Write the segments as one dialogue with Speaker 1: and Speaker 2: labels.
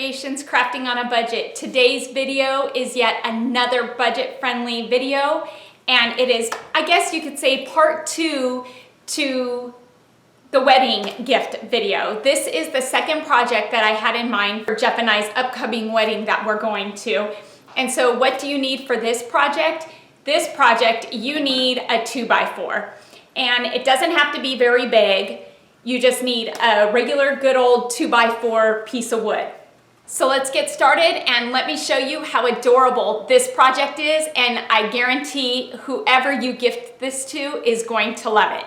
Speaker 1: Creations Crafting on a Budget. Today's video is yet another budget-friendly video, and it is, I guess you could say, part 2 to the wedding gift video. This is the second project that I had in mind for Jeff and I's upcoming wedding that we're going to. And so what do you need for this project? This project, you need a 2x4. And it doesn't have to be very big. You just need a regular good old 2x4 piece of wood. So let's get started and let me show you how adorable this project is, and I guarantee whoever you gift this to is going to love it.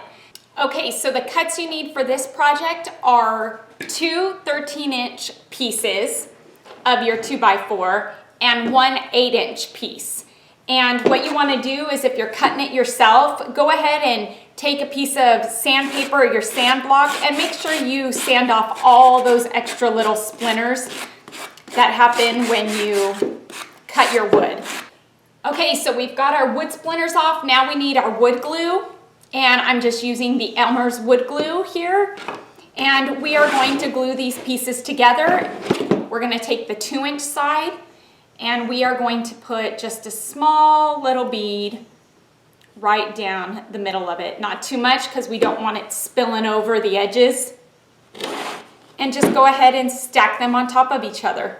Speaker 1: Okay, so the cuts you need for this project are two 13-inch pieces of your 2x4 and one 8-inch piece. And what you want to do is, if you're cutting it yourself, go ahead and take a piece of sandpaper or your sand block and make sure you sand off all those extra little splinters that happen when you cut your wood. Okay, so we've got our wood splinters off. Now we need our wood glue, and I'm just using the Elmer's wood glue here. And we are going to glue these pieces together. We're going to take the 2-inch side, and we are going to put just a small little bead right down the middle of it. Not too much, because we don't want it spilling over the edges. And just go ahead and stack them on top of each other.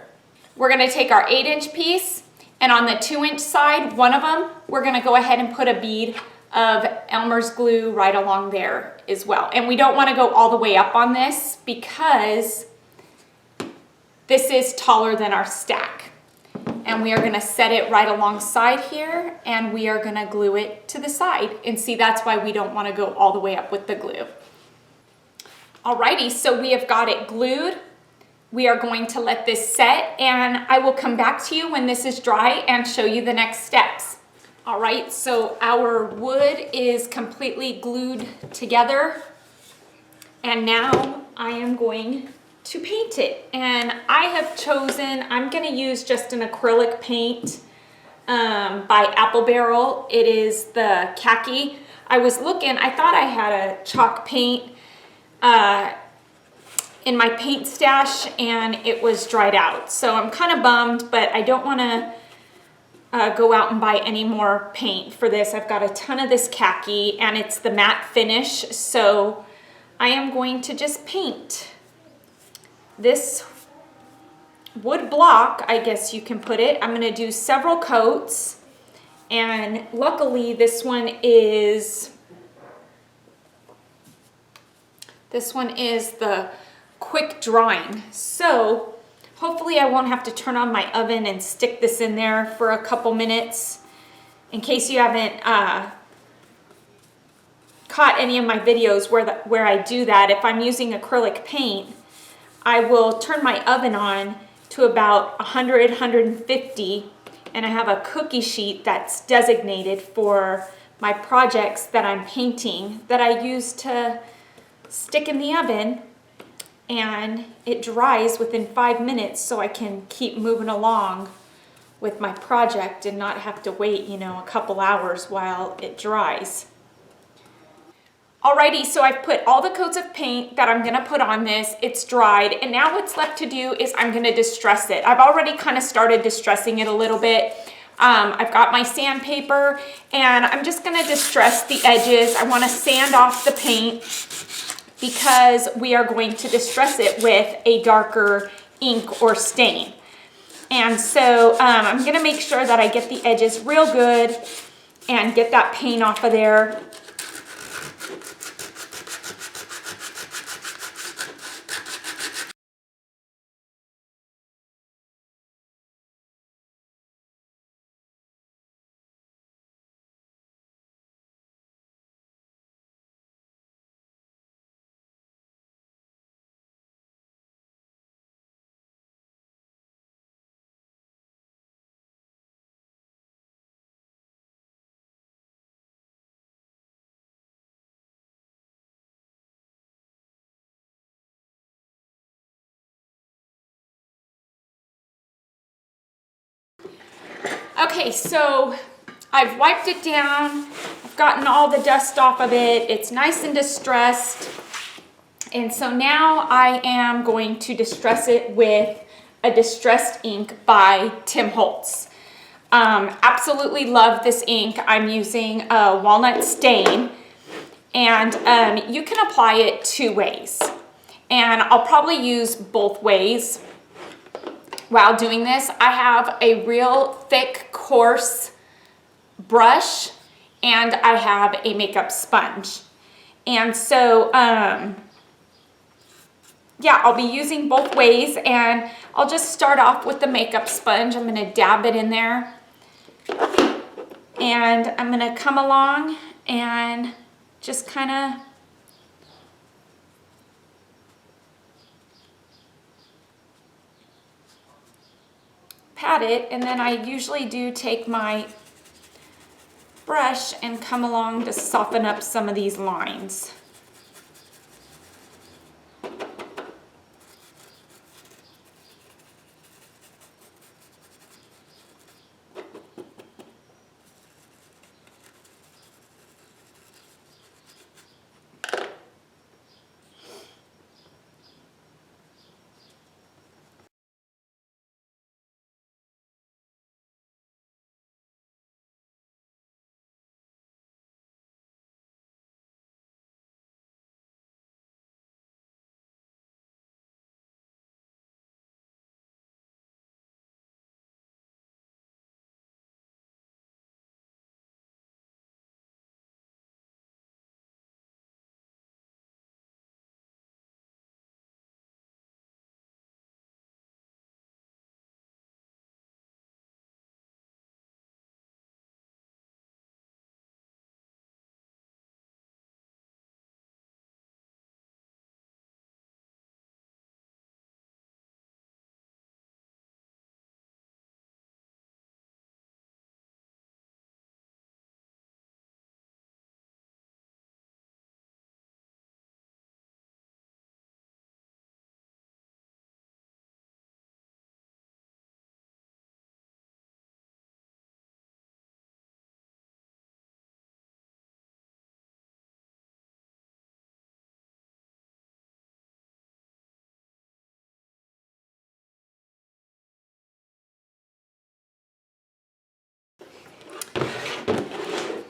Speaker 1: We're going to take our 8-inch piece, and on the 2-inch side, one of them, we're going to go ahead and put a bead of Elmer's glue right along there as well. And we don't want to go all the way up on this because this is taller than our stack. And we are going to set it right alongside here, and we are going to glue it to the side. And see, that's why we don't want to go all the way up with the glue. Alrighty, so we have got it glued. We are going to let this set, and I will come back to you when this is dry and show you the next steps. All right, so our wood is completely glued together, and now I am going to paint it. And I have chosen, I'm going to use just an acrylic paint by Apple Barrel. It is the khaki. I was looking, I thought I had a chalk paint in my paint stash, and it was dried out. So I'm kind of bummed, but I don't want to go out and buy any more paint for this. I've got a ton of this khaki, and it's the matte finish. So I am going to just paint this wood block, I guess you can put it. I'm going to do several coats, and luckily this one is the quick drying. So hopefully I won't have to turn on my oven and stick this in there for a couple minutes. In case you haven't caught any of my videos where I do that, if I'm using acrylic paint, I will turn my oven on to about 100, 150, and I have a cookie sheet that's designated for my projects that I'm painting that I use to stick in the oven, and it dries within 5 minutes, so I can keep moving along with my project and not have to wait, a couple hours while it dries. Alrighty, so I've put all the coats of paint that I'm going to put on this. It's dried, and now what's left to do is I'm going to distress it. I've already kind of started distressing it a little bit. I've got my sandpaper, and I'm just going to distress the edges. I want to sand off the paint because we are going to distress it with a darker ink or stain. And so I'm going to make sure that I get the edges real good and get that paint off of there. Okay, so I've wiped it down. I've gotten all the dust off of it. It's nice and distressed. And so now I am going to distress it with a distressed ink by Tim Holtz. Absolutely love this ink. I'm using a walnut stain, and you can apply it 2 ways. And I'll probably use both ways while doing this. I have a real thick, coarse brush, and I have a makeup sponge. And so, yeah, I'll be using both ways, and I'll just start off with the makeup sponge. I'm gonna dab it in there, and I'm gonna come along and just kind of pat it, and then I usually do take my brush and come along to soften up some of these lines.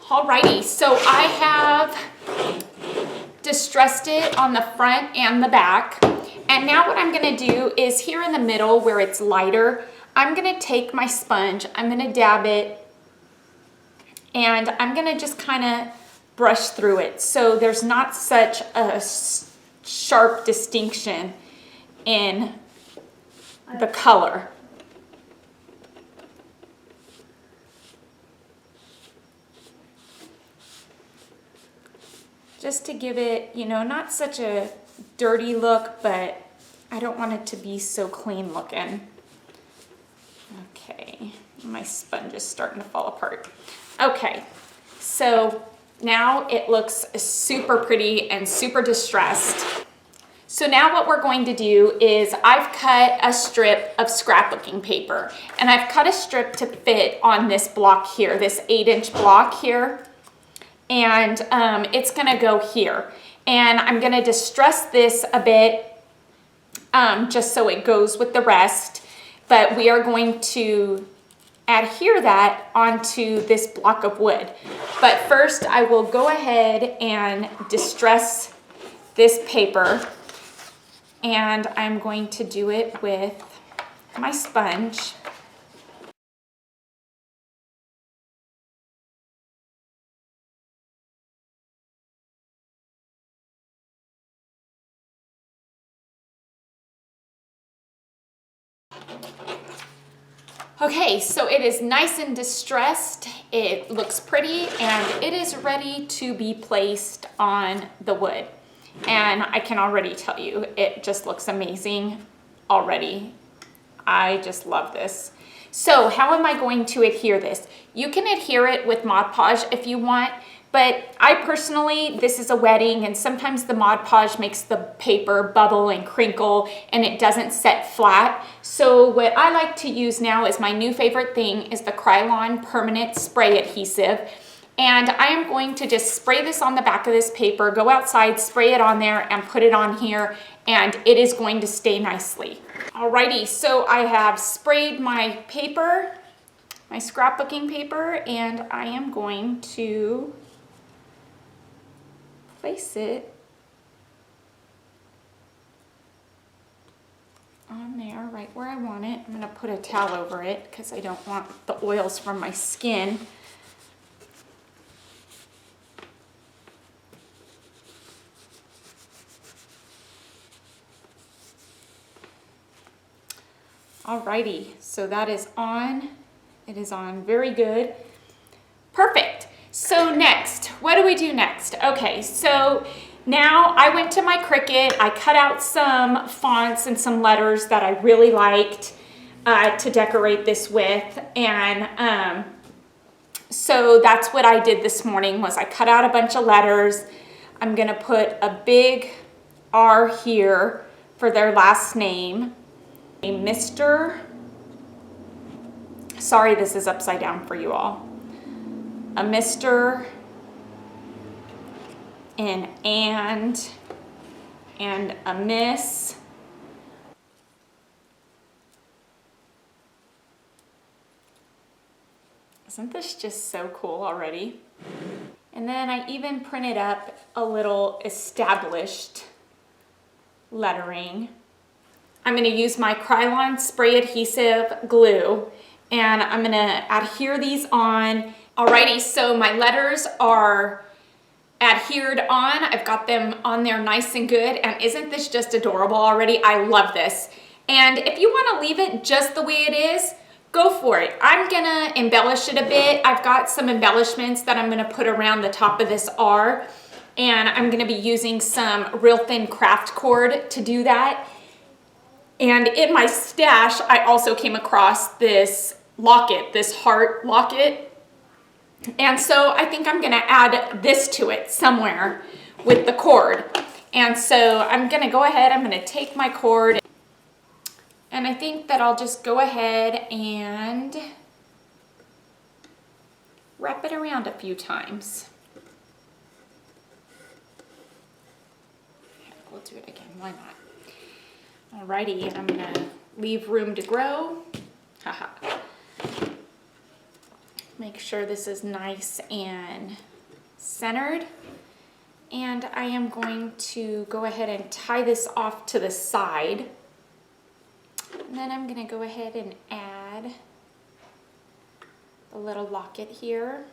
Speaker 1: Alrighty, so I have distressed it on the front and the back. And now what I'm gonna do is here in the middle where it's lighter, I'm gonna take my sponge, I'm gonna dab it, and I'm gonna just kind of brush through it. So there's not such a sharp distinction in the color. Just to give it, you know, not such a dirty look, but I don't want it to be so clean looking. Okay, my sponge is starting to fall apart. Okay, so now it looks super pretty and super distressed. So now what we're going to do is I've cut a strip of scrapbooking paper, and I've cut a strip to fit on this block here, this 8-inch block here. And it's gonna go here. And I'm gonna distress this a bit just so it goes with the rest. But we are going to adhere that onto this block of wood. But first I will go ahead and distress this paper. And I'm going to do it with my sponge. Okay, so it is nice and distressed, it looks pretty, and it is ready to be placed on the wood. And I can already tell you, it just looks amazing already. I just love this. So how am I going to adhere this? You can adhere it with Mod Podge if you want, but I personally, this is a wedding, and sometimes the Mod Podge makes the paper bubble and crinkle and it doesn't set flat. So what I like to use now is my new favorite thing is the Krylon Permanent Spray Adhesive. And I am going to just spray this on the back of this paper, go outside, spray it on there and put it on here, and it is going to stay nicely. Alrighty, so I have sprayed my paper, my scrapbooking paper, and I am going to place it on there right where I want it. I'm going to put a towel over it because I don't want the oils from my skin. Alrighty, so that is on. It is on very good. Perfect. So next, what do we do next? Okay, so now I went to my Cricut. I cut out some fonts and some letters that I really liked to decorate this with. And so that's what I did this morning was I cut out a bunch of letters. I'm gonna put a big R here for their last name. A Mr. Sorry, this is upside down for you all. A Mr. an and a Miss. Isn't this just so cool already? And then I even printed up a little established lettering. I'm going to use my Krylon spray adhesive glue and I'm going to adhere these on. Alrighty, so my letters are adhered on. I've got them on there nice and good, and isn't this just adorable already? I love this. And if you want to leave it just the way it is, go for it. I'm gonna embellish it a bit. I've got some embellishments that I'm gonna put around the top of this R, and I'm gonna be using some real thin craft cord to do that. And in my stash, I also came across this locket, this heart locket. And so I think I'm gonna add this to it somewhere with the cord. And so I'm gonna go ahead, I'm gonna take my cord, and I think that I'll just go ahead and wrap it around a few times. We'll do it again, why not? Alrighty, and I'm gonna leave room to grow. Haha. Make sure this is nice and centered. And I am going to go ahead and tie this off to the side. And then I'm gonna go ahead and add a little locket here.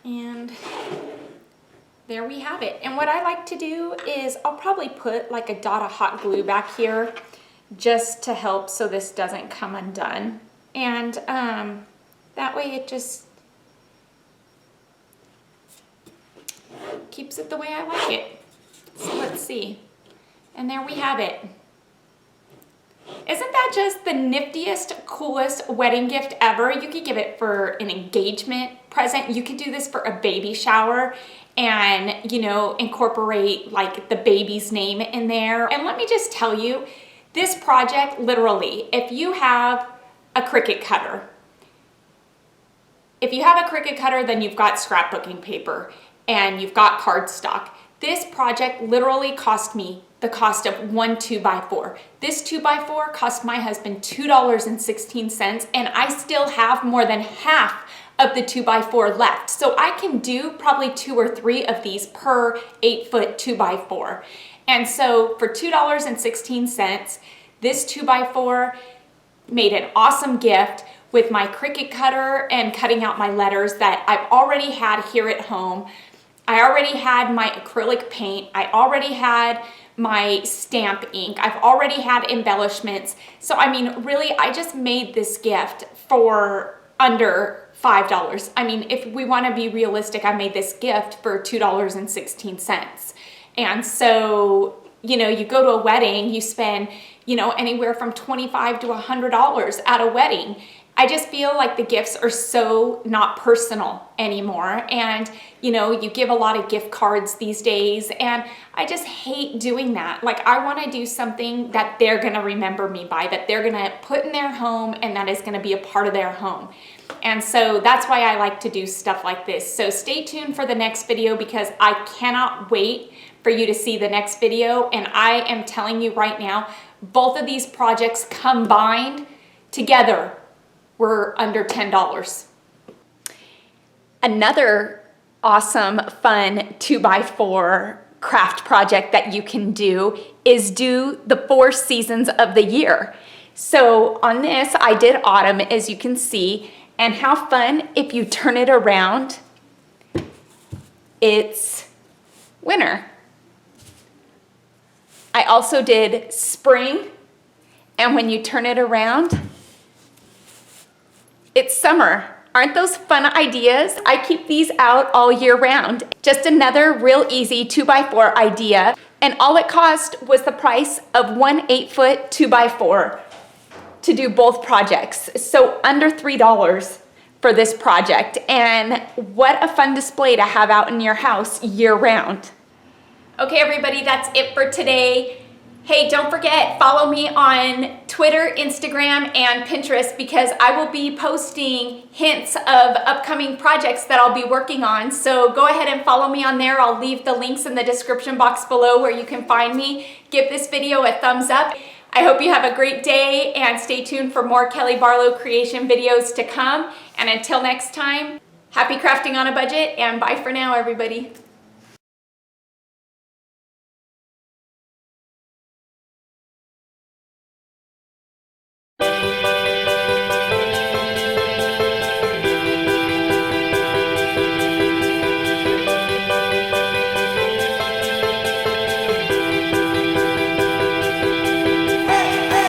Speaker 1: And there we have it. And what I like to do is I'll probably put like a dot of hot glue back here just to help so this doesn't come undone. And that way it just keeps it the way I like it. So let's see. And there we have it. Isn't that just the niftiest, coolest wedding gift ever? You could give it for an engagement present. You could do this for a baby shower and, you know, incorporate like the baby's name in there. And let me just tell you, this project, literally, if you have a Cricut cutter, then you've got scrapbooking paper and you've got cardstock. This project literally cost me the cost of one 2x4. This 2x4 cost my husband $2.16, and I still have more than half of the 2x4 left. So I can do probably 2 or 3 of these per 8-foot 2x4. And so for $2.16, this 2x4 made an awesome gift with my Cricut cutter and cutting out my letters that I've already had here at home. I already had my acrylic paint. I already had my stamp ink. I've already had embellishments. So I mean, really, I just made this gift for under $5. I mean, if we want to be realistic, I made this gift for $2.16. And so, you know, you go to a wedding, you spend, you know, anywhere from $25 to $100 at a wedding. I just feel like the gifts are so not personal anymore. And you know, you give a lot of gift cards these days, and I just hate doing that. Like, I want to do something that they're going to remember me by, that they're going to put in their home, and that is going to be a part of their home. And so that's why I like to do stuff like this. So stay tuned for the next video, because I cannot wait for you to see the next video. And I am telling you right now, both of these projects combined together were under $10. Another awesome, fun 2x4 craft project that you can do is do the 4 seasons of the year. So on this, I did autumn, as you can see, and how fun if you turn it around, it's winter. I also did spring, and when you turn it around, it's summer. Aren't those fun ideas? I keep these out all year round. Just another real easy 2x4 idea. And all it cost was the price of one 8-foot 2x4 to do both projects. So under $3 for this project. And what a fun display to have out in your house year round. Okay, everybody, that's it for today. Hey, don't forget, follow me on Twitter, Instagram, and Pinterest, because I will be posting hints of upcoming projects that I'll be working on. So go ahead and follow me on there. I'll leave the links in the description box below where you can find me. Give this video a thumbs up. I hope you have a great day, and stay tuned for more Kelly Barlow creation videos to come. And until next time, happy crafting on a budget, and bye for now, everybody.